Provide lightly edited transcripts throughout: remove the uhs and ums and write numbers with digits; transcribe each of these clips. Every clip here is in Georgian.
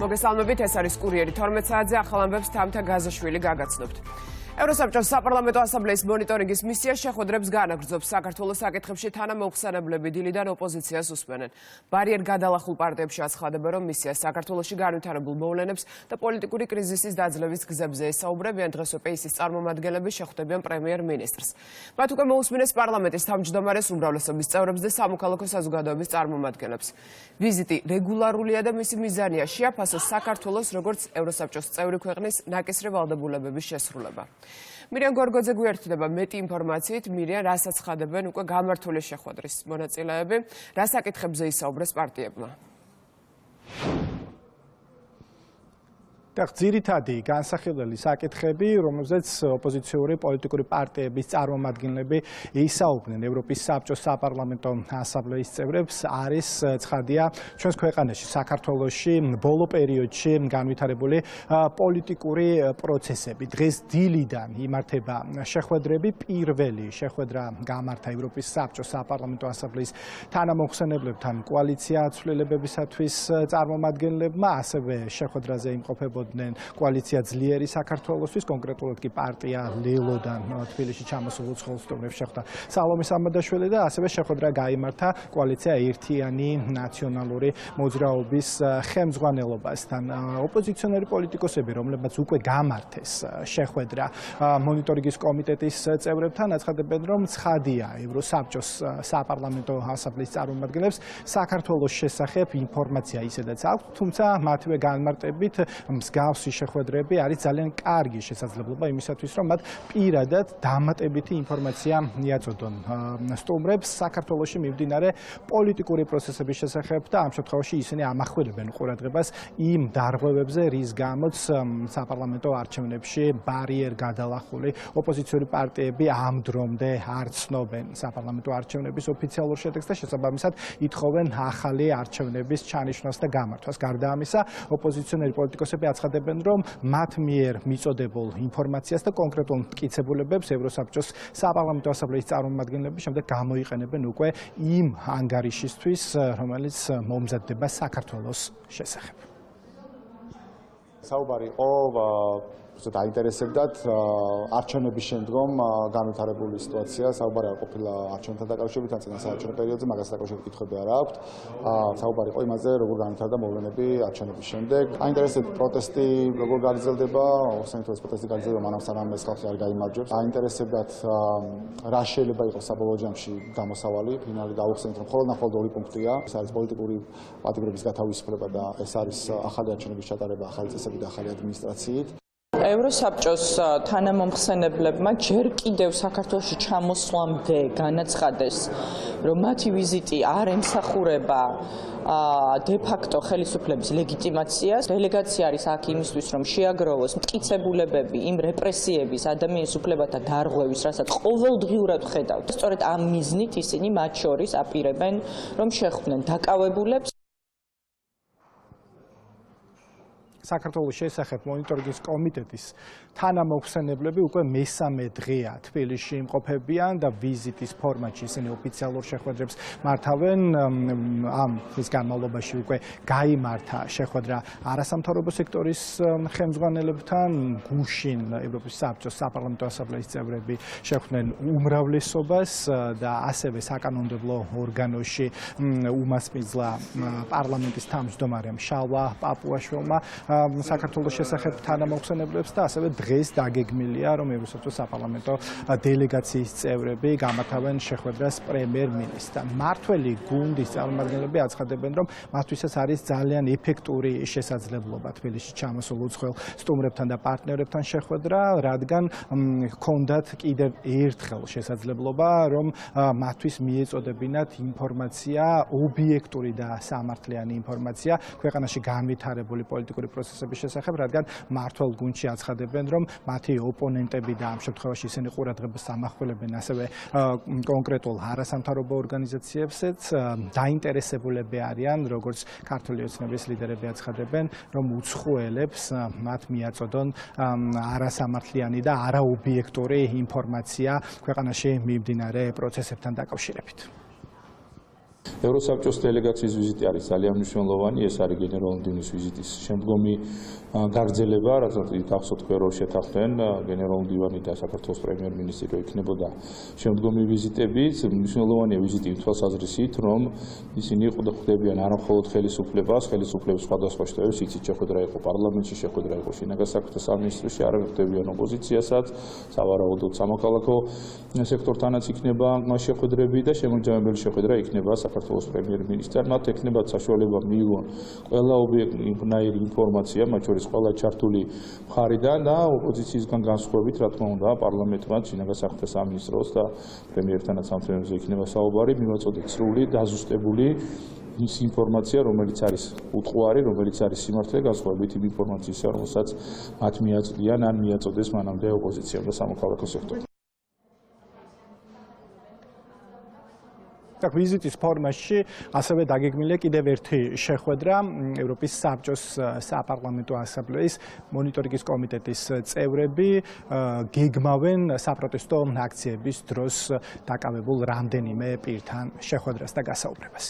მოგესალმებით, ეს არის კურიერი 12 საათზე ახალ ამბებს თამთა გაზაშვილი გაგაცნობთ. ევროსაბჭოს საპარლამენტო ასამბლეის მონიტორინგის მისია შეხვედრებს განაგრძობს. საქართველოს საკითხებში თანამოხსენებლები დილიდან ოპოზიციას უსმენენ. ბარიერ გადალახულ პარტიებში აცხადებენ, რომ მისია საქართველოში განვითარებულ მოვლენებს და პოლიტიკური კრიზისის დაძლევის გზებზე ესაუბრებიან. დღეს ოპეისის წარმომადგენლები შეხვდებიან პრემიერ-მინისტრს. მათ უკვე მოусმინეს პარლამენტის თავმჯდომარეს უმრავლესობის წევრებს და სამოქალაქო საზოგადოების წარმომადგენლებს. ვიზიტი რეგულარულია და მისი მიზანია შეაფასოს საქართველოს როგორც ევროსაბჭოს წევრი ქვეყნის ნაკისრი ვალდებულებების შესრულება. მირიან გორგოძე გვერდდება მეტი ინფორმაციით. მირიან, რას აცხადებენ უკვე გამართული შეხვედრის მონაწილეები, რა საკითხებზე ისაუბრეს პარტიებმა? ძირითადი განსახილველი საკითხები, რომელზეც ოპოზიციური პოლიტიკური პარტიების წარმომადგენლები ისაუბრნენ ევროპის საბჭოს საპარლამენტო ასამბლეის წევრებს, არის ცხადია ჩვენს ქვეყანაში, საქართველოში ბოლო პერიოდში განვითარებული პოლიტიკური პროცესები. დღეს დილიდან იმართება შეხვედრები. პირველი შეხვედრა გამართა ევროპის საბჭოს საპარლამენტო ასამბლეის თანამოხსენებლებთან კოალიცია ცვლილებებისათვის წარმომადგენლებმა, ასევე შეხვედრაზე იმყოფებოდა კოალიცია ძლიერი საქართველოსთვის, კონკრეტულად კი პარტია ლელოდან თბილისში ჩამოსულ უცხოელებს შეხვდა სალომე სამადაშვილი და ასევე შეხვედრა გაიმართა კოალიცია ერთიანი ნაციონალური მოძრაობის ხელმძღვანელობასთან. ოპოზიციონერი პოლიტიკოსები, რომლებმაც უკვე გამართეს შეხვედრა მონიტორინგის კომიტეტის წევრებთან, აცხადებენ, რომ ცხადია ევროსაბჭოს საპარლამენტო ასამბლეის წარმომადგენლებს საქართველოს შესახებ ინფორმაცია ისედაც აქვს, თუმცა მათივე განმარტებით მსგავსი შეხვედრები არის ძალიან კარგი შესაძლებლობა იმისათვის, რომ მათ პირადად დამატებითი ინფორმაცია მიაწოდონ სტუმრებს საქართველოში მიმდინარე პოლიტიკური პროცესების შესახებ და ამ შემთხვევაში ისინი ამახვილებენ ყურადღებას იმ დარღვევებზე, რის გამოც საპარლამენტო არჩევნებში ბარიერ გადალახული ოპოზიციური პარტიები ამ დრომდე არ ცნობენ საპარლამენტო არჩევნების ოფიციალურ შედეგს და შესაბამისად ითხოვენ ახალი არჩევნების ჩანიშვნას და გამართვას. გარდა ამისა, ოპოზიციონერი პოლიტიკოსები აცხადებენ, რომ მათ მიერ მიწოდებულ ინფორმაციას და კონკრეტულ მტკიცებულებებს ევროსაბჭოს საპარლამენტო ასამბლეის წარმომადგენლები შემდეგ გამოიყენებენ უკვე იმ ანგარიშისთვის, რომელიც მომზადდება საქართველოს შესახებ. საუბარი იყო დაინტერესებდათ არჩევნების შემდგომ განვითარებული სიტუაცია. საუბარი არ ყოფილა არჩევნთან დაკავშირებით, ან წინასაარჩევნო პერიოდზე, მაგას დაკავშირებით კითხვები არ აქვთ. საუბარი იყო იმაზე, როგორ განვითარდა მოვლენები არჩევნების შემდეგ. აინტერესებთ პროტესტი როგორ გაგრძელდება, ოსენთოს პროტესტი გაგრძელდება, მანამ სანამ ეს ხალხი არ გაიმარჯვებს. აინტერესებდათ რა შეიძლება იყოს საბოლოო ჯამში გამოსავალი, ფინალი დაუხსენეთ, რომ მხოლოდ ორი პუნქტია. ეს არის პოლიტიკური პატიმრების გათავისუფლება და ეს არის ახალი არჩევნების ჩატარება ახალი წესებით და ახალი ადმინისტრაციით. ევროსაბჭოს თანამომხსენებლებმა ჯერ კიდევ საქართველოში ჩამოსვლამდე განაცხადეს, რომ მათი ვიზიტი არ ემსახურება დე-ფაქტო ხელისუფლების ლეგიტიმაციას. დელეგაცია არის აქ იმისთვის, რომ შეაგროვოს მტკიცებულებები იმ რეპრესიების, ადამიანის უფლებათა დარღვევის, რასაც ყოველდღიურად ვხედავთ. სწორედ ამ მიზნით ისინი მათ შორის აპირებენ, რომ შეხვდნენ დაკავებულებს. საქართველოს შესახებ მონიტორინგის კომიტეტის თანამოხსენებლები უკვე მესამე დღეა თბილისში იმყოფებიან და ვიზიტის ფორმატში ისინი ოფიციალურ შეხვედრებს მართავენ. ამ ის განმავლობაში უკვე გაიმართა შეხვედრა არასამთავრობო სექტორის ხელმძღვანელებთან, გუშინ ევროპის საბჭოს საპარლამენტო ასამბლეის წევრები შეხვდნენ უმრავლესობას და ასევე საკანონმდებლო ორგანოში უმასპინძლა პარლამენტის თავმჯდომარემ შალვა პაპუაშვილმა საქართველოს შესახებ თანამოხსენებლებს და ასევე დღეს დაგეგმილია, რომ ევროსაბჭოს საპარლამენტო დელეგაციის წევრები გამართავენ შეხვედრას პრემიერ-მინისტრთან. მართველი გუნდის წარმომადგენლები აცხადებენ, რომ მათთვისაც არის ძალიან ეფექტური შესაძლებლობა თბილისში ჩამოსულ უცხოელ სტუმრებთან და პარტნიორებთან შეხვედრა, რადგან ჰქონდათ კიდევ ერთხელ შესაძლებლობა, რომ მათთვის მიეწოდებინათ ინფორმაცია, ობიექტური და სამართლიანი ინფორმაცია ქვეყანაში განვითარებული პოლიტიკური პროცესების შესახებ, რადგან მართველ გუნდში აცხადებენ, რომ მათი ოპონენტები და ამ შემთხვევაში ისინი ყურადღებას ამახვილებენ ასევე კონკრეტულ არასამთავრობო ორგანიზაციებსაც, დაინტერესებულები არიან, როგორც ქართული ოცნების ლიდერები აცხადებენ, რომ უცხოელებს მათ მიაწოდონ არასამართლიანი და არაობიექტური ინფორმაცია ქვეყანაში მიმდინარე პროცესებთან დაკავშირებით. ევროსაბჭოს დელეგაციის ვიზიტი არის ძალიან მნიშვნელოვანი, ეს არის გენერალური მდივნის ვიზიტის შემდგომი გაგრძელება, რასაც გახსოვთ რომ შეთანხმდნენ გენერალური მდივანი და საქართველოს პრემიერ-მინისტრი რომ იქნებოდა შემდგომი ვიზიტები. მნიშვნელოვანია ვიზიტი იმ თვალსაზრისით, რომ ისინი ხვდებიან არა მხოლოდ ხელისუფლებას, ხელისუფლების სხვადასხვა შტოებს, იცით შეხვედრა იყო პარლამენტში, შეხვედრა იყო შინაგან საქმეთა სამინისტროში, არა ხვდებიან ოპოზიციასაც, სავარაუდოდ სამოქალაქო სექტორთანაც იქნება შეხვედრები და შემოჯამებელი შეხვედრა იქნება საქართველოს პრემიერ-მინისტრთან. მათ ექნებათ საშუალება მიიღონ ყველა ობიექტური ინფორმაცია, მათ შორის ყველა ჩართული მხარიდან და ოპოზიციისგან განსხვავებით, რა თქმა უნდა, პარლამენტმა შინაგან საქმეთა სამინისტროს და პრემიერთანაც ამ თემებზე იქნება საუბარი, მივაწოდეთ სრული, დაზუსტებული ის ინფორმაცია, რომელიც არის უტყუარი, რომელიც არის სიმართლე, განსხვავებით იმ ინფორმაციისა, რომელსაც მათ მიაწვდიან ან მიაწოდეს მანამდე ოპოზიციამ და სამოქალაქო სექტორმა. ვიზიტის ფორმაში ასევე დაგეგმილია კიდევ ერთი შეხვედრა ევროპის საბჭოს საპარლამენტო ასამბლეის მონიტორინგის კომიტეტის წევრები გეგმავენ საპროტესტო აქციების დროს დაკავებულ რამდენიმე პირთან შეხვედრას და გასაუბრებას.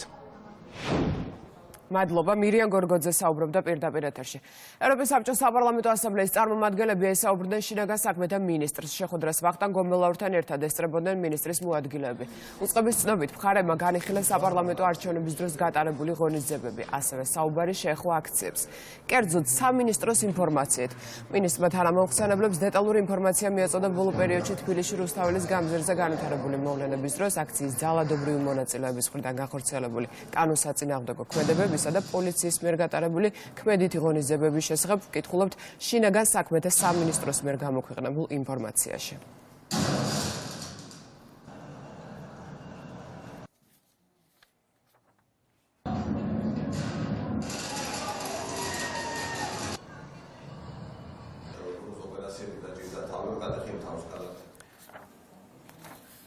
მადლობა მირიან გორგოძე საუბრობდა პირდაპირ ეთერში. ევროპის საბჭოს საპარლამენტო ასამბლეის წარმომადგენლები ესაუბრდნენ შინაგან საქმეთა მინისტრს. შეხვედრას ვახტანგ გომელაურთან ერთად ესწრებოდნენ მინისტრის მოადგილეები. უწყების ცნობით, მხარეებმა განიხილეს საპარლამენტო არჩევნების დროს გატარებული ღონისძიებები, ასევე საუბარი შეეხო აქციებს. კერძოდ, სამინისტროს ინფორმაციით. მინისტრმა თანამოხსენებლებს დეტალური ინფორმაცია მიაწოდა ბოლო პერიოდში თბილისში რუსთაველის გამზირზე განვითარებული მოვლენების დროს აქციის ძალადობრივი მონაწილეების მხრიდან განხორციელებული კანონსაწინააღმდეგო ქმედებები და პოლიციის მიერ გატარებული ქმედითი ღონისძიებების შესახებ ვკითხულობთ შინაგან საქმეთა სამინისტროს მიერ გამოქვეყნებულ ინფორმაციაში.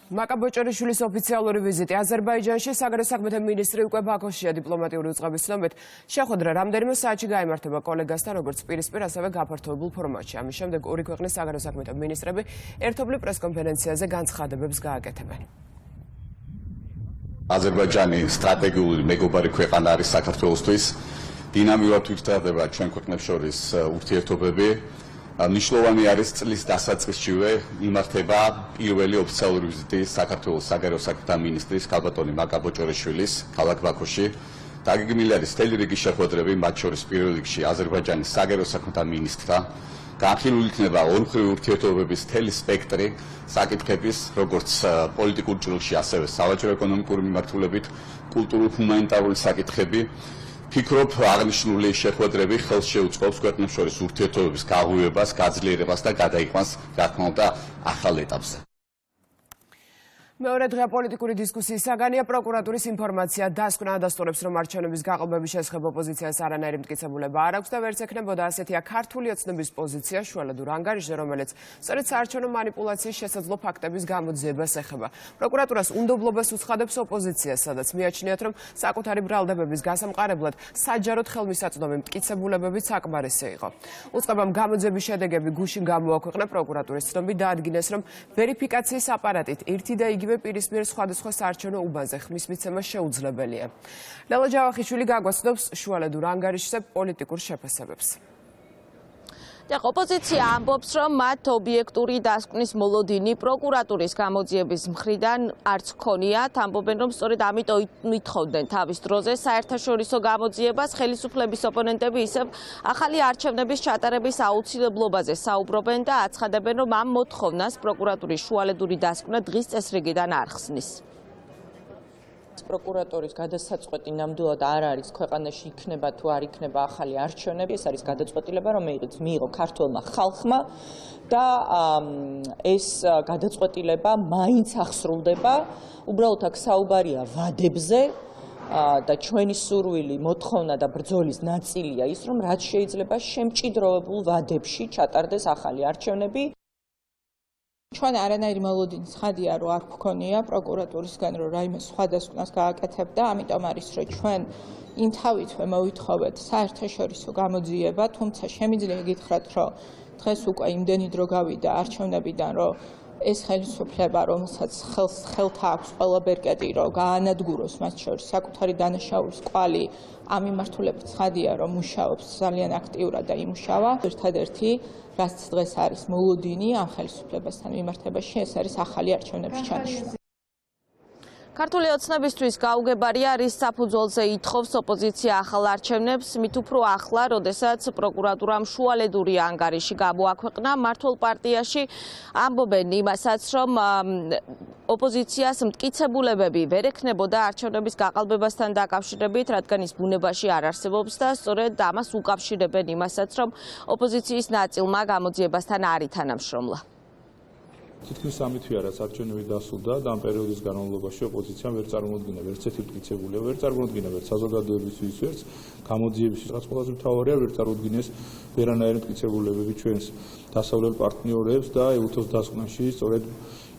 მაკაბოჭორიშვილის ოფიციალური ვიზიტი აზერბაიჯანში. საგარეო საქმეთა მინისტრი უკვე ბაქოშია. დიპლომატიური უწყების ცნობით, შეხვედრა რამდენიმე საათში გაიმართება კოლეგასთან, როგორც პირისპირ, ასევე გაფართოებულ ფორმატში. ამის შემდეგ ორი ქვეყნის საგარეო საქმეთა მინისტრები ერთობლივ პრესკონფერენციაზე განცხადებებს გააკეთებენ. აზერბაიჯანი სტრატეგიული მეგობარი ქვეყანა არის საქართველოსთვის. დინამიურად ვითარდება ჩვენ ქვეყნებს შორის ურთიერთობები. მნიშვნელოვანი არის წლის დასაწყისშივე იმართება პირველი ოფიციალური ვიზიტი საქართველოს საგარეო საქმეთა მინისტრის ქალბატონი მაკაბოჭორიშვილის ქალაქ ბაქოში. დაგეგმილი არის მთელი რიგი შეხვედრები, მათ შორის პირველ რიგში აზერბაიჯანის საგარეო საქმეთა მინისტრთან. განხილული იქნება ორმხრივი ურთიერთობების მთელი სპექტრი საკითხების, როგორც პოლიტიკურ ჭრილში, ასევე სავაჭრო-ეკონომიკური მიმართულებით, კულტურულ-ჰუმანიტარული საკითხები. ფიქრობ, აღნიშნული შეხვედრები ხელს შეუწყობს ქვეყნებს შორის ურთიერთობების გაღვივებას, გაძლიერებას და გადაიყვანს, რა თქმა უნდა, ახალ ეტაპზე. მეორე დღეა პოლიტიკური დისკუსიის საგანია. პროკურატურის ინფორმაცია დასკვნა ადასტურებს, რომ არჩევნების გაყალბების შესახებ ოპოზიციას არანაირი მტკიცებულება არ აქვს და ვერც ექნებოდა ასეთია ქართული ოცნების პოზიცია შუალედურ ანგარიშზე, რომელიც სწორედ საარჩევნო მანიპულაციის შესაძლო ფაქტების გამოძიებას ეხება. პროკურატურას უნდობლობას უცხადებს ოპოზიციას, სადაც მიაჩნიათ, რომ საკუთარი ბრალდებების გასამყარებლად საჯაროდ ხელმისაწვდომი მტკიცებულებებიც საკმარისი იყო. უწყებამ გამოძიების შედეგები გუშინ გამოაქვეყნა. პროკურატურის ცნობით დაადგინეს, რომ ვერიფიკაციის აპარატით ერთი და იგივე პირის მიერ სხვადასხვა საარჩევნო უბანზე ხმის მიცემა შეუძლებელია. ლელა ჯავახიშვილი გაგვაცნობს შუალედურ ანგარიშზე პოლიტიკურ შეფასებებს. ოპოზიცია ამბობს, რომ მათ ობიექტური დასკვნის მოლოდინი პროკურატურის გამოძიების მხრიდან არც ქონიათ. ამბობენ, რომ სწორედ ამიტომ ვითხოვდნენ თავის დროზე საერთაშორისო გამოძიებას. ხელისუფლების ოპონენტები ისევ ახალი არჩევნების ჩატარების აუცილებლობაზე საუბრობენ და აცხადებენ, რომ ამ მოთხოვნას პროკურატურის შუალედური დასკვნა დღის წესრიგიდან არ ხსნის. პროკურატურის გადასაწყვეტი ნამდვილად არ არის ქვეყანაში იქნება თუ არ იქნება ახალი არჩევნები. ეს არის გადაწყვეტილება, რომელიც მიიღო ქართულმა ხალხმა და ეს გადაწყვეტილება მაინც აღსრულდება. უბრალოდ აქ საუბარია ვადებზე და ჩვენი სურვილი, მოთხოვნა და ბრძოლის ნაწილია ის, რომ რაც შეიძლება შემჭიდროვებულ ვადებში ჩატარდეს ახალი არჩევნები. ჩვენ არანაირი მოლოდინის ხადია, რომ არ გვქონია პროკურატურისგან, რომ რაიმე სხვადასხვას გააკეთებდა, ამიტომ არის, რომ ჩვენ იმ თავითვე მოვითხოვეთ საერთაშორისო გამოძიება, თუმცა შემიძლია გითხრათ, რომ დღეს უკვე იმდენი დრო გავიდა არჩევნებიდან, რომ ეს ხელისუფლება, რომელსაც ხელთა აქვს ყველა ბერკეტი, რომ გაანადგუროს მათ შორის საკუთარი დანაშაულის კვალი, ამ მიმართულებით ცხადია, რომ მუშაობს ძალიან აქტიურად და იმუშავა. ერთადერთი, რაც დღეს არის მოლოდინი ამ ხელისუფლებასთან მიმართებაში, ეს არის ახალი არჩევნების ჩანიშვნა. ქართული ოცნებისთვის გაუგებარია, რის საფუძველზე ითხოვს ოპოზიცია ახალ არჩევნებს, მით უფრო ახლა, როდესაც პროკურატურამ შუალედური ანგარიში გამოაქვეყნა მმართველ პარტიაში, ამბობენ იმასაც, რომ ოპოზიციას მტკიცებულებები ვერ ექნებოდა არჩევნების გაყალბებასთან დაკავშირებით, რადგან ის ბუნებაში არ არსებობს და სწორედ ამას უკავშირებენ იმასაც, რომ ოპოზიციის ნაწილმა გამოძიებასთან არ ითანამშრომლა. თითქმის სამი თვეა რაც არჩევნები დასრულდა და ამ პერიოდის განმავლობაში ოპოზიციამ ვერ წარმოუდგინა ვერც ერთი მტკიცებულება, ვერ წარმოუდგინა ვერც საზოგადოებისთვის, ვერც გამოძიებისთვის, რაც ყველაზე მთავარია, ვერ წარმოუდგინეს ვერანაირი მტკიცებულებები ჩვენს დასავლელ პარტნიორებს და ელუთოს დასკვნაში სწორედ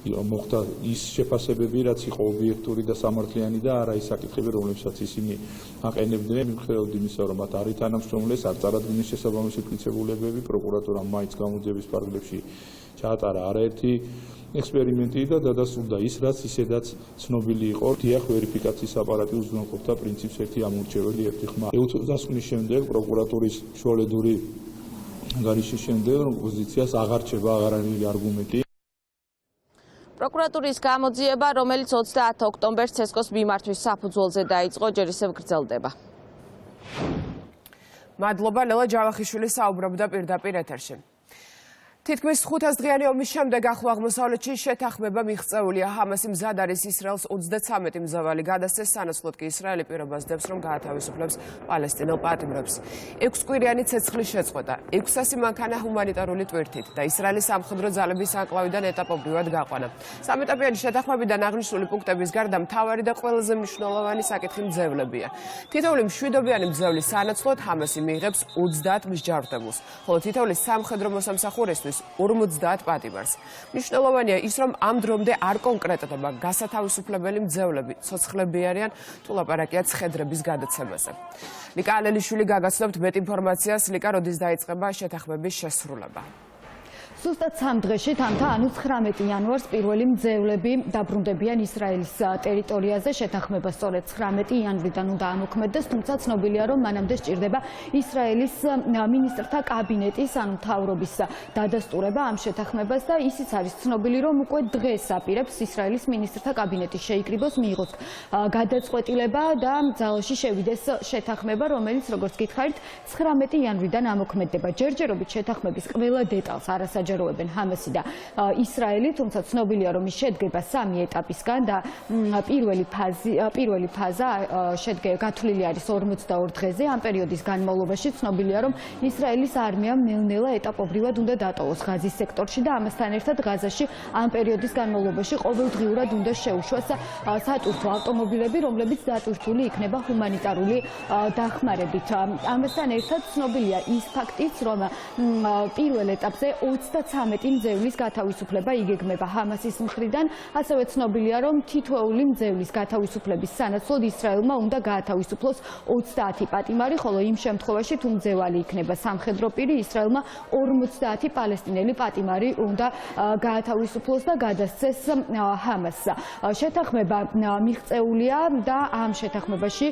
მოხდა ის შეფასებები, რაც იყო ობიექტური და სამართლიანი და არა ის საკითხები, რომლებსაც ისინი აყენებდნენ, მიუხედავად იმისა, რომ მათ არ ითანამშრომლეს, არ წარადგინეს შესაბამისი მტკიცებულებები, პროკურატურამ მაინც გამოძიების ფარგლებში ჩაატარა არაერთი ექსპერიმენტი და დადასტურდა ის, რაც ისედაც ცნობილი იყო. დიახ, ვერიფიკაციის აპარატი უზრუნველყოფდა პრინციპს ერთი ამორჩეველი, ერთი ხმა. ელუთოს დასკვნის შემდეგ პროკურატურის შუალედური ანგარიშის შემდეგ ოპოზიციას აღარ რჩება აღარანაირი არგუმენტი. პროკურატურის გამოძიება, რომელიც 30 ოქტომბერს ცესკოს მიმართვის საფუძველზე დაიწყო, ჯერ ისევ გრძელდება. მადლობა ლელა ჯავახიშვილი საუბრობდა პირდაპირ ეთერში. თითქმის 500 დღიანი ომის შემდეგ ახლო აღმოსავლეთში შეთანხმება მიღწეულია. ჰამასი მზად არის ისრაელს 33 მზავალი გადასცეს, სანაცვლოდ კი ისრაელი პირობას დებს, რომ გაათავისუფლებს პალესტინელ პატიმრებს. 6 კვირიანი ცეცხლის შეწყვეტა, 600 მანქანა ჰუმანიტარული ტვირთით და ისრაელის სამხედრო ძალების ანკლავიდან ეტაპობრივად გაყვანა. სამეტაპიანი შეთანხმებიდან აღნიშნული პუნქტების გარდა მთავარი და ყველაზე მნიშვნელოვანი საკითხი მძევლებია. თითოეული მშვიდობიანი მძევლის სანაცვლოდ ჰამასი მიიღებს 30 მსჯავრდებულს, ხოლო თითოეული სამხედრო მოსამსახურისთვის 50 პატიმარს. მნიშვნელოვანია ის, რომ ამ დრომდე არ კონკრეტდება გასათავისუფლებელი მძევლები, ცოცხლები არიან, თუ ლაპარაკია ცხედრების გადაცემაზე. ლიკა ალელიშვილი გაგაცნობთ მეტ ინფორმაციას, ლიკა, როდის დაიწყება შეთანხმების შესრულება. Ზუსტად 3 დღეში თამთა, ანუ 19 იანვარს პირველი მძევლები დაბრუნდებიან ისრაელის ტერიტორიაზე. შეთანხმება სწორედ 19 იანვრიდან უნდა ამოქმედდეს, თუმცა ცნობილია, რომ მანამდე სჭირდება ისრაელის მინისტრთა კაბინეტის, ანუ მთავრობის დადასტურება ამ შეთანხმებას და ისიც არის ცნობილი, რომ უკვე დღეს აპირებს ისრაელის მინისტრთა კაბინეტი შეიკრიბოს, მიიღოს გადაწყვეტილება და ძალაში შევიდეს შეთანხმება, რომელიც, როგორც გითხარით, 19 იანვრიდან ამოქმედდება. ჯერჯერობით შეთანხმების ყველა დეტალს არასაჯაროებენ ჰამასი და ისრაელი, თუმცა ცნობილია, რომ ის შედგება 3 ეტაპისგან და პირველი ფაზა გათვლილი არის 42 დღეზე. ამ პერიოდის განმავლობაში ცნობილია, რომ ისრაელის არმიამ ნელ-ნელა ეტაპობრივად უნდა დატოვოს ღაზის სექტორში და ამასთან ერთად ღაზაში ამ პერიოდის განმავლობაში ყოველდღიურად უნდა შეუშვას სატვირთო ავტომობილები, რომლებიც დატვირთული იქნება ჰუმანიტარული დახმარებით. ამასთან ერთად ცნობილია ის ფაქტიც, რომ პირველ ეტაპზე 33 მძევლის გათავისუფლება იგეგმება ჰამასის მხრიდან. ასევე ცნობილია, რომ თითოეული მძევლის გათავისუფლების სანაცვლოდ ისრაელმა უნდა გაათავისუფლოს 30 პატიმარი, ხოლო იმ შემთხვევაში, თუ მძევალი იქნება სამხედრო პირი, ისრაელმა 50 პალესტინელი პატიმარი უნდა გაათავისუფლოს და გადასცეს ჰამასს. შეთანხმება მიღწეულია და ამ შეთანხმებაში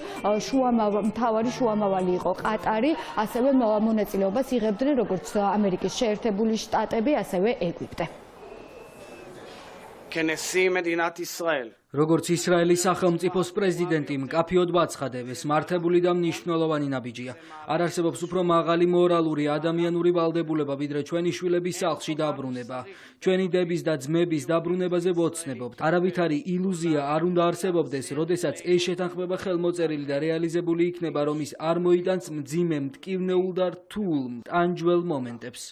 მთავარი შუამავალი იყო ყატარი, ასევე მონაწილეობას იღებდნენ როგორც ამერიკის შეერთებული შტატები, ასევე ეგვიპტე. כנשיא מדינת ישראל. როგორც ისრაელის სახელმწიფოს პრეზიდენტი მკაფიოდ ბაცხადებს, მართებული და მნიშვნელოვანი ნაბიჯია. არ არსებობს უფრო მაღალი მორალური ადამიანური ვალდებულება, ვიდრე ჩვენი შვილების სახლში დაბრუნება. ჩვენი დების და ძმების დაბრუნებაზე ვოცნებობთ. არავითარი ილუზია არ უნდა არსებობდეს, როდესაც ეს შეთანხმება ხელმოწერილი და რეალიზებული იქნება, რომ ის არ მოიტანს მძიმე, მტკივნეულ და რთულ, ტანჯველ მომენტებს.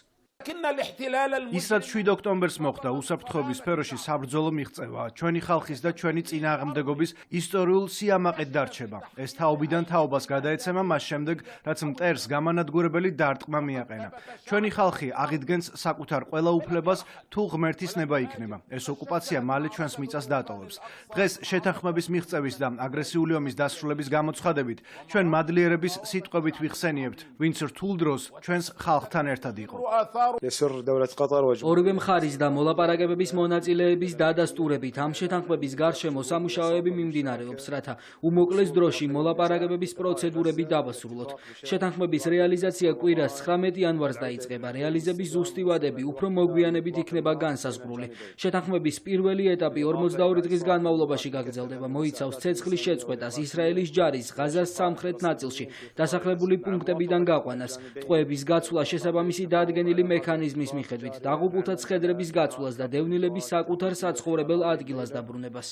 ის რაც 7 ოქტომბერს მოხდა, უსაფრთხოების სფეროში საბრძოლო მიღწევა, ჩვენი ხალხის და ჩვენი წინააღმდეგობის ისტორიულ სიამაყედ დარჩება. ეს თაობიდან თაობას გადაეცემა მას შემდეგ, რაც მტერს გამანადგურებელი დარტყმა მიაყენა. ჩვენი ხალხი აღიდგენს საკუთარ ყველა უფლებას, თუ ღმერთის ნება იქნება. ეს ოკუპაცია მალე ჩვენს მიწას დატოვებს. დღეს შეთანხმების მიღწევის და აგრესიული ომის დასრულების გამოცხადებით, ჩვენ მადლიერების სიტყვებით ვიხსენიებთ, ვინც რთულ დროს ჩვენს ხალხთან ერთად იყო. ორივე მხარის და მოლაპარაკებების მონაწილეების დადასტურებით ამ შეთანხმების გარშემო სამუშაოები მიმდინარეობს, რათა უმოკლეს დროში მოლაპარაკებების პროცედურები დავასრულოთ. შეთანხმების რეალიზაცია კვირას 19 იანვარს დაიწყება. რეალიზების ზუსტი ვადები უფრო მოგვიანებით იქნება განსაზღვრული. შეთანხმების პირველი ეტაპი 42 დღის განმავლობაში გაგრძელდება. მოიცავს ცეცხლის შეწყვეტას, ისრაელის ჯარის ღაზას სამხრეთ ნაწილში დასახლებული პუნქტებიდან გაყვანას, ტყვეების გაცვლა შესაბამისი დადგენილი მექანიზმის მიხედვით, დაღუპულთა ცხედრების გაცვლას და დევნილების საკუთარ საცხოვრებელ ადგილას დაბრუნებას.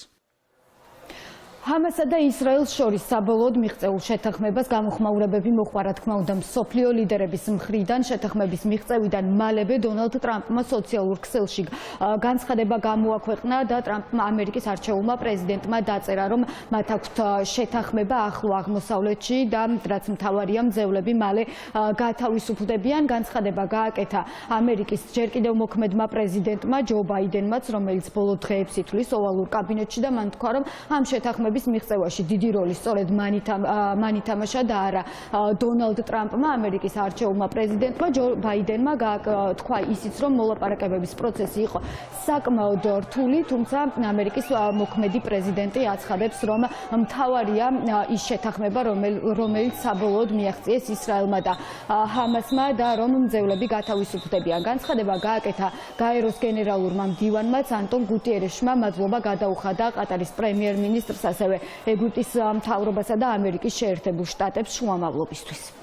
ჰამასსა და ისრაელს შორის საბოლოოდ მიღწეულ შეთანხმებას გამოხმაურებები მოჰყვა, რა თქმა უნდა, მსოფლიო ლიდერების მხრიდან. შეთანხმების მიღწევიდან მალევე დონალდ ტრამპმა სოციალურ ქსელში განცხადება გამოაქვეყნა და ტრამპმა ამერიკის არჩეულმა პრეზიდენტმა დაწერა, რომ მათ აქვთ შეთანხმება ახლო აღმოსავლეთში და რაც მთავარია, მძევლები მალე გათავისუფლდებიან. განცხადება გააკეთა ამერიკის ჯერ კიდევ მოქმედმა პრეზიდენტმა ჯო ბაიდენმაც, რომელიც ბოლო დღეებს ითვლის ოვალურ კაბინეტში და მან თქვა, რომ ამ შეთანხმების მიღწევაში დიდი როლი სწორედ მან ითამაშა და არა დონალდ ტრამპმა, ამერიკის არჩეულმა პრეზიდენტმა ჯო ბაიდენმა თქვა ისიც, რომ მოლაპარაკებების პროცესი იყო საკმაოდ რთული, თუმცა ამერიკის მოქმედი პრეზიდენტი აცხადებს, რომ მთავარია ის შეთანხმება, რომელიც საბოლოოდ მიაღწიეს ისრაელმა და ჰამასმა და რომ მძევლები გათავისუფლდებიან. განცხადება გააკეთა გაეროს გენერალურმა მდივანმაც ანტონ გუტიერეშმა მადლობა გადაუხადა ყატარის პრემიერ-მინისტრს, ასევე ეგვიპტის მთავრობასა და ამერიკის შეერთებულ შტატებს შუამავლობისთვის.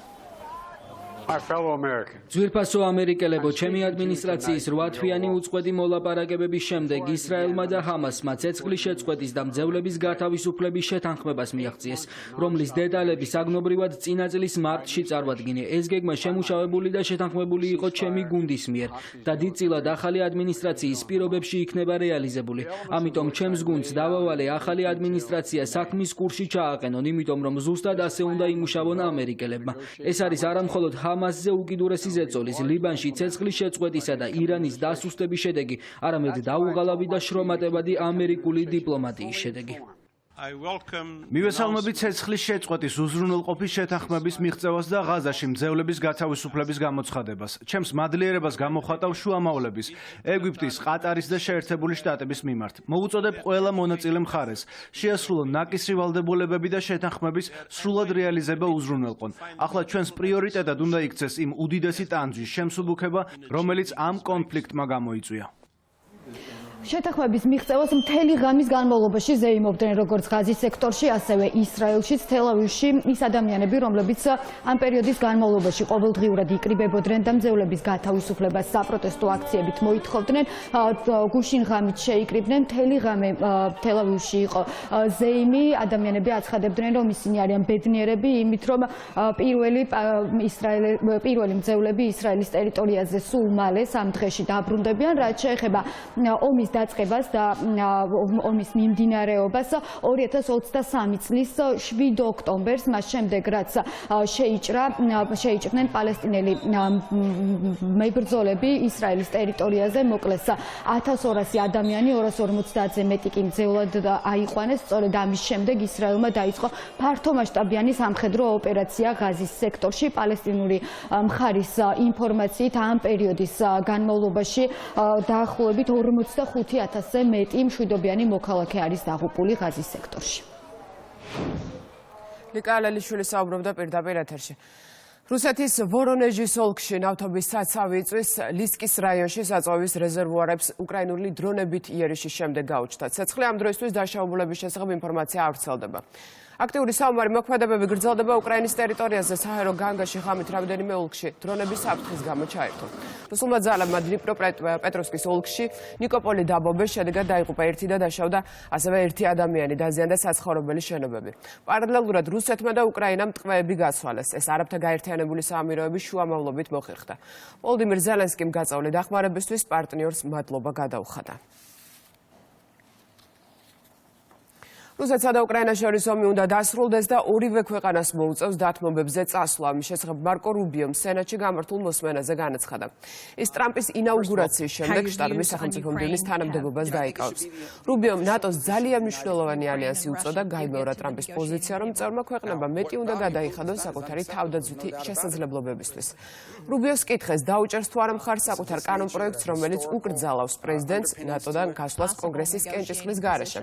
ძვირფასო ამერიკელებო, ჩემი ადმინისტრაციის 8 თვიანი უწყვეტი მოლაპარაკებების შემდეგ ისრაელმა და ჰამასმა ცეცხლის შეწყვეტის და მძევლების გათავისუფლების შეთანხმებას მიაღწიეს, რომლის დეტალები საგნობრივად წინა წლის მარტში წარვადგინე. ეს გეგმა შემუშავებული და შეთანხმებული იყო ჩემი გუნდის მიერ და დიდწილად ახალი ადმინისტრაციის პირობებში იქნება რეალიზებული. ამიტომ ჩემს გუნდს დავავალე ახალი ადმინისტრაცია საქმის კურსში ჩააყენონ, იმიტომ რომ ზუსტად ასე უნდა იმუშავონ ამერიკელებმა. ეს არის არა მხოლოდ ჰამასზე უკიდურესი ზეწოლის, ლიბანში ცეცხლის შეწყვეტისა და ირანის დასუსტების შედეგი, არამედ დაუღალავი და შრომატებადი ამერიკული დიპლომატიის შედეგი. მივესალმებით ცეცხლის შეწყვეტის უზრუნველყოფის შეთანხმების მიღწევას და ღაზაში მძევლების გათავისუფლების გამოცხადებას. ჩემს მადლიერებას გამოხატავ შუამავლების, ეგვიპტის, ყატარის და შეერთებული შტატების მიმართ. მოვუწოდებ ყველა მონაწილე მხარეს შეასრულონ ნაკისრი ვალდებულებები და შეთანხმების სრულად რეალიზება უზრუნველყონ. ახლა ჩვენს პრიორიტეტად უნდა იქცეს იმ უდიდესი ტანჯვის შემსუბუქება, რომელიც ამ კონფლიქტმა გამოიწვია. შეთანხმების მიღწევას მთელი ღამის განმავლობაში ზეიმობდნენ როგორც ღაზის სექტორში, ასევე ისრაელშიც, თელ-ავივში ის ადამიანები, რომლებიც ამ პერიოდის განმავლობაში ყოველდღიურად იკრიბებოდნენ და მძევლების გათავისუფლებას საპროტესტო აქციებით მოითხოვდნენ. გუშინ ღამით შეიკრიბნენ, მთელი ღამე თელ-ავივში იყო ზეიმი, ადამიანები აცხადებდნენ, რომ ისინი არიან ბედნიერები იმით, რომ პირველი მძევლები ისრაელის ტერიტორიაზე სულ მალე 3 დღეში დაბრუნდებიან, რაც შეეხება ომის დაწყებას და ომის მიმდინარეობას 2023 წლის 7 ოქტომბერს, მას შემდეგ რაც შეიჭრნენ პალესტინელი მებრძოლები ისრაელის ტერიტორიაზე, მოკლეს 1200 ადამიანი, 250-ზე მეტი კი მძევლად აიყვანეს. სწორედ ამის შემდეგ ისრაელმა დაიწყო ფართომასშტაბიანი სამხედრო ოპერაცია ღაზის სექტორში. პალესტინური მხარის ინფორმაციით ამ პერიოდის განმავლობაში დაახლოებით 45,000-ზე მეტი მშვიდობიანი მოქალაქე არის დაღუპული ღაზის სექტორში. ლიკა ალელიშვილი საუბრობდა პირდაპირ ეთერში. რუსეთის ვორონეჟის ოლქში ნავთობის საცავი იწვის ლისკის რაიონში საწვავის რეზერვუარებს უკრაინული დრონებით იერიშის შემდეგ გაუჩნდა. ცეცხლი ამ დროისთვის დაშაობულების შესახებ ინფორმაცია არ ვრცელდება. აქტიური საომარი მოქმედებები გრძელდება უკრაინის ტერიტორიაზე, საჰაერო განგაში ღამით რამდენიმე ოლქში დრონების საფრთხის გამო ჩაერთო. რუსულმა ძალებმა დნიპროპეტროვსკის ოლქში ნიკოპოლი დაბომბეს, შედეგად დაიღუპა 1 და დაშავდა ასევე 1 ადამიანი, დაზიანდა საცხოვრებელი შენობები. პარალელურად რუსეთმა და უკრაინამ ტყვეები გაცვალეს. ეს არაბთა გაერთიანებული საამიროების შუამავლობით მოხერხდა. ვოლოდიმირ ზელენსკიმ გაწეული დახმარებისთვის პარტნიორს მადლობა გადაუხადა. რუსეთსა და უკრაინას შორის ომი უნდა დასრულდეს და ორივე ქვეყანას მოუწევს დათმობებზე წასვლა. ამის შესახებ მარკო რუბიომ სენატში გამართულ მოსმენაზე განაცხადა. ის ტრამპის ინაუგურაციის შემდეგ შტატების სახელმწიფო მდივნის თანამდებობას დაიკავებს. რუბიომ ნატოს ძალიან მნიშვნელოვანი ალიანსი უწოდა, გაიმეორა ტრამპის პოზიცია, რომ წევრმა ქვეყნებმა მეტი უნდა გადაიხადოს საკუთარი თავდაცვითი შესაძლებლობებისთვის. რუბიოს კითხეს, დაუჭერს თუ არა მხარს საკუთარ კანონპროექტს, რომელიც უკრძალავს პრეზიდენტს ნატოდან გასვლას კონგრესის კენჭისყრის გარეშე.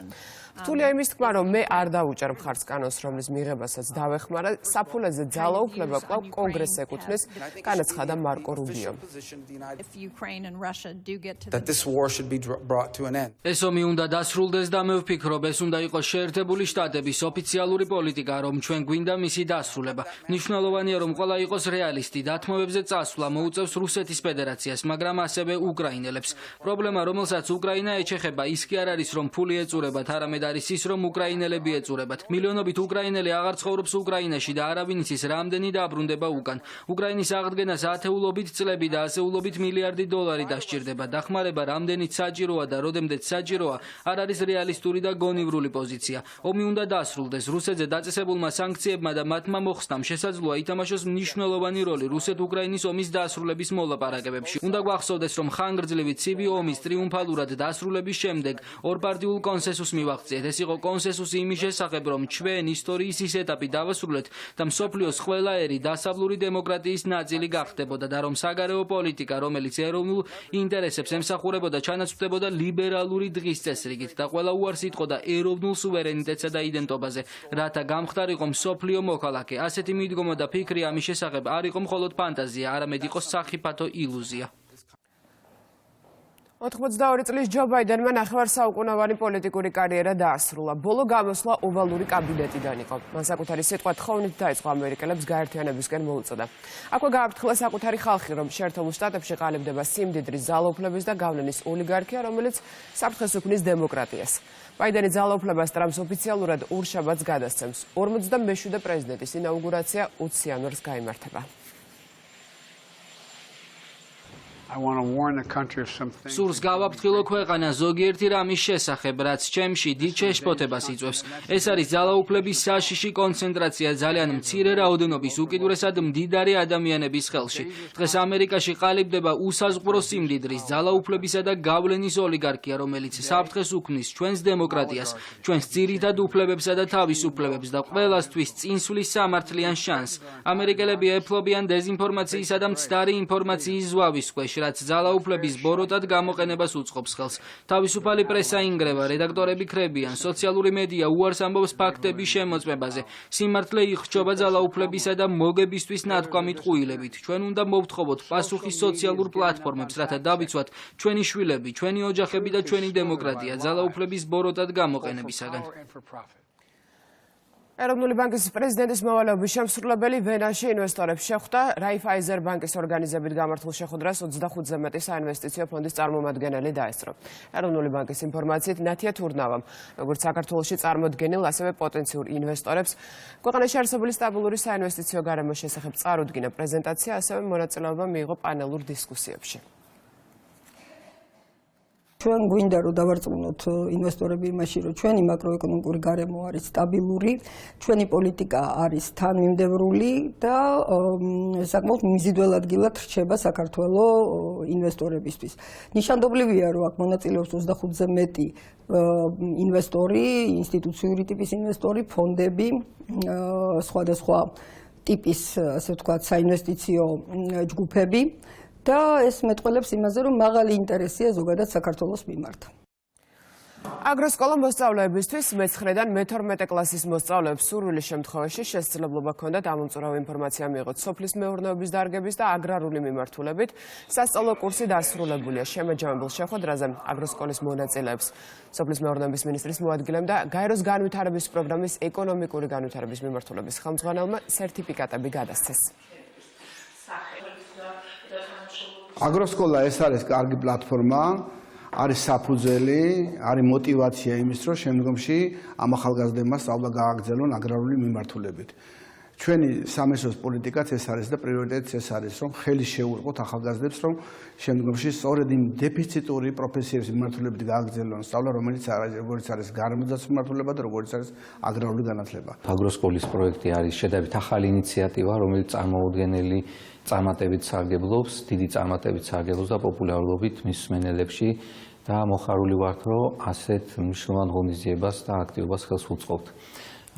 რთულია იმის თქმა, რომ მე არ დავუჭერ მხარს კანონს, რომლის მიღებასაც დავეხმარა, საფულეზე ძალაუფლება კვლავ კონგრესს ეკუთვნის, განაცხადა მარკო რუბიო. ეს ომი უნდა დასრულდეს და მე ვფიქრობ, ეს უნდა იყოს შეერთებული შტატების ოფიციალური პოლიტიკა, რომ ჩვენ გვინდა მისი დასრულება. მნიშვნელოვანია, რომ ყველა იყოს რეალისტი, დათმობებზე წასვლა მოუწევს რუსეთის ფედერაციას, მაგრამ ასევე უკრაინელებს. პრობლემა, რომელსაც უკრაინა ეჩეხება, ის კი არ არის, რომ ფული ეწურებათ, არამედ არის ის, რომ უკრაინელები ეწურებათ. მილიონობით უკრაინელი აღარ ცხოვრობს უკრაინაში და არავინ იცის, რამდენი დაბრუნდება უკან. უკრაინის აღდგენას ათეულობით წლები და ასეულობით მილიარდი დოლარი დასჭირდება. დახმარება რამდენიც საჭიროა და როდემდეც საჭიროა, არ არის რეალისტური და გონივრული პოზიცია. ომი უნდა დასრულდეს. რუსეთზე დაწესებულმა სანქციებმა და მათმა მოხსნამ შესაძლოა ითამაშოს მნიშვნელოვანი როლი რუსეთ-უკრაინის ომის დასრულების მოლაპარაკებებში. უნდა გვახსოვდეს, რომ ხანგრძლივი ცივი ომის ტრიუმფალურად დასრულების შემდეგ ორპარტიულ კონსენსუსს მივაღწიეთ. ეს იყო კონსენსუსი იმის შესახებ, რომ ჩვენ ისტორიის ის ეტაპი დავასრულეთ და მსოფლიოს ყველა ერი დასავლური დემოკრატიის ნაწილი გახდებოდა და რომ საგარეო პოლიტიკა, რომელიც ეროვნულ ინტერესებს ემსახურებოდა, ჩანაცვლებოდა ლიბერალური დღის წესრიგით და ყველა უარს იტყოდა ეროვნულ სუვერენიტეტსა და იდენტობაზე, რათა გამხდარიყო მსოფლიო მოქალაქე. ასეთი მიდგომა და ფიქრი ამის შესახებ არ იყო მხოლოდ ფანტაზია, არამედ იყო სახიფათო ილუზია. 82 წლის ჯო ბაიდენმა ნახევარსაუკუნოვანი პოლიტიკური კარიერა დაასრულა. ბოლო გამოსვლა ოვალური კაბინეტიდან იყო. მან საკუთარი სიტყვა თხოვნით დაიწყო ამერიკელებს გაერთიანებისკენ მოუწოდა. აქვე გააფრთხილა საკუთარი ხალხი, რომ შეერთებულ შტატებში ყალიბდება სიმდიდრის ძალაუფლების და გავლენის ოლიგარქია, რომელიც საფრთხეს უქმნის დემოკრატიას. ბაიდენი ძალაუფლებას ტრამპს ოფიციალურად ორშაბათს გადასცემს. 47-მე პრეზიდენტის ინაუგურაცია 20 იანვარს გაიმართება. სურს გავაფრთხილო ქვეყანა ზოგიერთი რამის შესახებ, რაც ჩემში დიდ შეშფოთებას იწვევს. ეს არის ძალაუფლების საშიში კონცენტრაცია ძალიან მცირე რაოდენობის უკიდურესად მდიდარი ადამიანების ხელში. დღეს ამერიკაში ყალიბდება უსაზღურო სიმდიდრის, ძალაუფლებისა და გავლენის ოლიგარქია, რომელიც საფრთხეს უქმნის ჩვენს დემოკრატიას, ჩვენს ძირითად უფლებებსა და თავისუფლებებს და ყველასთვის წინსვლის სამართლიან შანსს. ამერიკელები ეფლობიან დეზინფორმაციისა და მცდარი ინფორმაციის ზვავის ქვეშ, რაც ძალაუფლების ბოროტად გამოყენებას უწყობს ხელს. თავისუფალი პრესა ინგრევა, რედაქტორები ქრებიან, სოციალური მედია უარს ამბობს ფაქტების შემოწმებაზე. სიმართლე იხრჩობა ძალაუფლებისა და მოგებისთვის ნათქვამით ყუილებით. ჩვენ უნდა მოვთხოვოთ პასუხი სოციალურ პლატფორმებს, რათა დავიცვათ ჩვენი შვილები, ჩვენი ოჯახები და ჩვენი დემოკრატია ძალაუფლების ბოროტად გამოყენებისაგან. ეროვნული ბანკის პრეზიდენტის მოვალეობის შემსრულებელი ვენაში ინვესტორებს შეხვდა რაიფაიზენ ბანკის ორგანიზებით გამართულ შეხვედრას 25-ზე მეტი საინვესტიციო ფონდის წარმომადგენელი დაესწრო. ეროვნული ბანკის ინფორმაციით ნათია თურნავამ, როგორც საქართველოში წარმოდგენილ, ასევე პოტენციურ ინვესტორებს ქვეყანაში არსებული სტაბილური საინვესტიციო გარემოს შესახებ წარუდგინა პრეზენტაცია, ასევე მონაწილეობა მიიღო პანელურ დისკუსიებში. ჩვენ გვინდა რომ დავარწმუნოთ ინვესტორები იმაში, რომ ჩვენი მაკროეკონომიკური გარემო არის სტაბილური, ჩვენი პოლიტიკა არის თანმიმდევრული და საკმაოდ მიზიდველ ადგილად რჩება საქართველოს ინვესტორებისთვის. ნიშანდობლივია, რომ აქ მონაწილეობს 25-ზე მეტი ინვესტორი, ინსტიტუციური ტიპის ინვესტორი, ფონდები, სხვადასხვა ტიპის, ასე ვთქვათ, საინვესტიციო ჯგუფები. და ეს მეტყველებს იმაზე, რომ მაღალი ინტერესია ზოგადად საქართველოს მიმართ. აგროსკოლა მოსწავლეებისთვის მე-9-დან მე-12 კლასის მოსწავლეებს სურვილის შემთხვევაში შესაძლებლობა ჰქონდათ ამომწურავი ინფორმაცია მიიღოთ სოფლის მეურნეობის დარგების და აგრარული მიმართულებით. სასწავლო კურსი დასრულებულია შემაჯამებულ შეხვედრაზე აგროსკოლის მონაწილეებს. სოფლის მეურნეობის მინისტრის მოადგილემ და გაეროს განვითარების პროგრამის ეკონომიკური განვითარების მიმართულების ხელმძღვანელმა სერტიფიკატები გადასცეს. აგროსკოლა ეს არის კარგი პლატფორმა, არის საფუძველი, არის мотиваცია იმის, რომ შემდგომში ამ ახალგაზრდებმა სწავლა გააგრძელონ აგრარული მიმართულებით. ჩვენი სამეცნიერო პოლიტიკაც ეს არის და პრიორიტეტიც ეს არის, რომ ხელი შეუწყოთ ახალგაზრდებს, რომ შემდგომში სწორედ იმ დეფიციტური პროფესიების მიმართულებით გააგრძელონ სწავლა, როგორც არის გარემოდაცვის მიმართულება და როგორც არის აგრარული განათლება. აგროსკოლის პროექტი არის შედარებით ახალი ინიციატივა, რომელიც წარმოუდგენელი წარმატებით სარგებლობს, დიდი წარმატებით სარგებლობს და პოპულარობით მის მსმენელებში და მოხარული ვართ, რომ ასეთ მნიშვნელოვან ღონისძიებას და აქტივობას ხელს უწყობთ.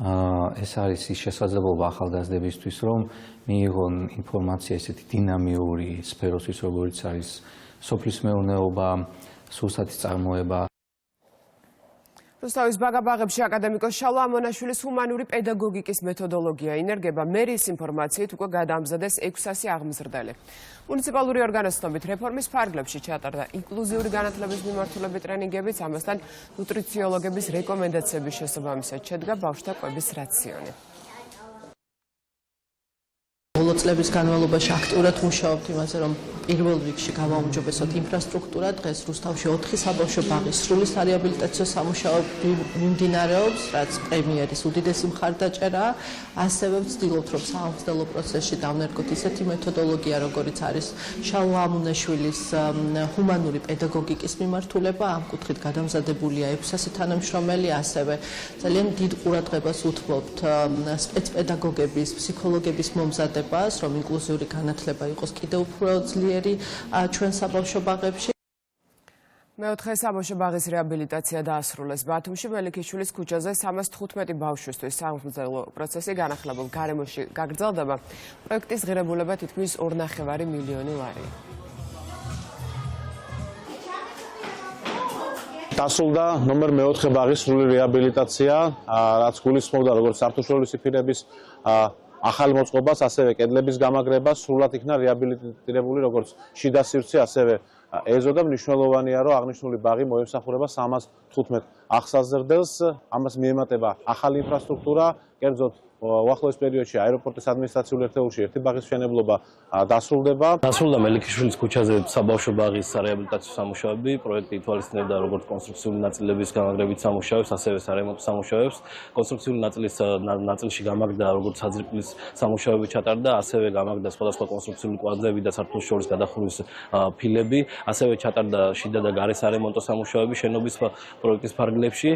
ეს არის ის შესაძლებლობა ახალგაზრდებისთვის, რომ მიიღონ ინფორმაცია ესეთი დინამიური სფეროსთვის, როგორც არის სოფლის მეურნეობა, სურსათის წარმოება. რუსთავის ბაგაბაღებში აკადემიკოს შალვა ამონაშვილის ჰუმანური პედაგოგიკის მეთოდოლოგია ინერგება მერის ინფორმაციით უკვე გადაამზადეს 600 აღმზრდელი. მუნიციპალური ორგანოსნობით რეფორმის ფარგლებში ჩატარდა ინკლუზიური განათლების მიმართულებით ტრენინგებიც, ამასთან ნუტრიციოლოგების რეკომენდაციების შესაბამისად შედგა ბავშვთა კვების რაციონი. ბოლო წლების განმავლობაში აქტიურად მუშაობთ იმაზე, რომ პირველ რიგში გავაუმჯობესოთ ინფრასტრუქტურა. დღეს რუსთავში 4 საბავშვო ბაღის სრული სარეაბილიტაციო სამუშაო მიმდინარეობს, რაც პრემიერის უდიდესი მხარდაჭერაა. ასევე ვცდილობთ, რომ საამხსნელო პროცესში დავნერგოთ ისეთი მეთოდოლოგია, როგორიც არის შალვა ამონაშვილის ჰუმანური პედაგოგიკის მიმართულება. ამ კუთხით გადამზადებულია 600 თანამშრომელი, ასევე ძალიან დიდ ყურადღებას უთმობთ სპეცპედაგოგების, ფსიქოლოგების მომზადებას, რომ ინკლუზიური განათლება იყოს კიდევ უფრო ძლიერი ჩვენ საბავშვო ბაღებში. მეოთხე საბავშვო ბაღის რეაბილიტაცია დაასრულეს ბათუმში მელიქიშვილის ქუჩაზე 315 ბავშვისთვის სამხმძელო პროცესი განახლებულ გარემოში გაგრძელდება. პროექტის ღირებულება თითქმის 2,5 მილიონი ლარია. დასრულდა ნომერ მეოთხე ბაღის სრული რეაბილიტაცია, რაც გულისხმობდა როგორც სართულშორისი ფირების ახალ მოწყობას, ასევე კედლების გამაგრებას, სრულად იქნა რეაბილიტირებული როგორც შიდა სივრცე, ასევე ეზო და მნიშვნელოვანია, რომ აღნიშნული ბაღი მოემსახურება 315 ახალგაზრდელს, ამას მიემატება ახალი ინფრასტრუქტურა, კერძოდ უახლოეს პერიოდში აეროპორტის ადმინისტრაციულ ერთეულში ერთი ბაღის მშენებლობა დასრულდება. დასრულდა მელიქიშვილის ქუჩაზე საბავშვო ბაღის სარეაბილიტაციო სამუშაოები. პროექტი ითვალისწინებდა როგორც კონსტრუქციული ნაწილების გამაგრებით სამუშაოებს, ასევე სარემონტო სამუშაოებს. კონსტრუქციული ნაწილში გამაგრდა როგორც საძირკვლის სამუშაოები ჩატარდა, ასევე გამაგრდა სხვადასხვა კონსტრუქციული კვადრები და სართულს შორის გადახურვის ფილები, ასევე ჩატარდა შიდა და გარე სარემონტო სამუშაოები შენობის პროექტის ფარგლებში.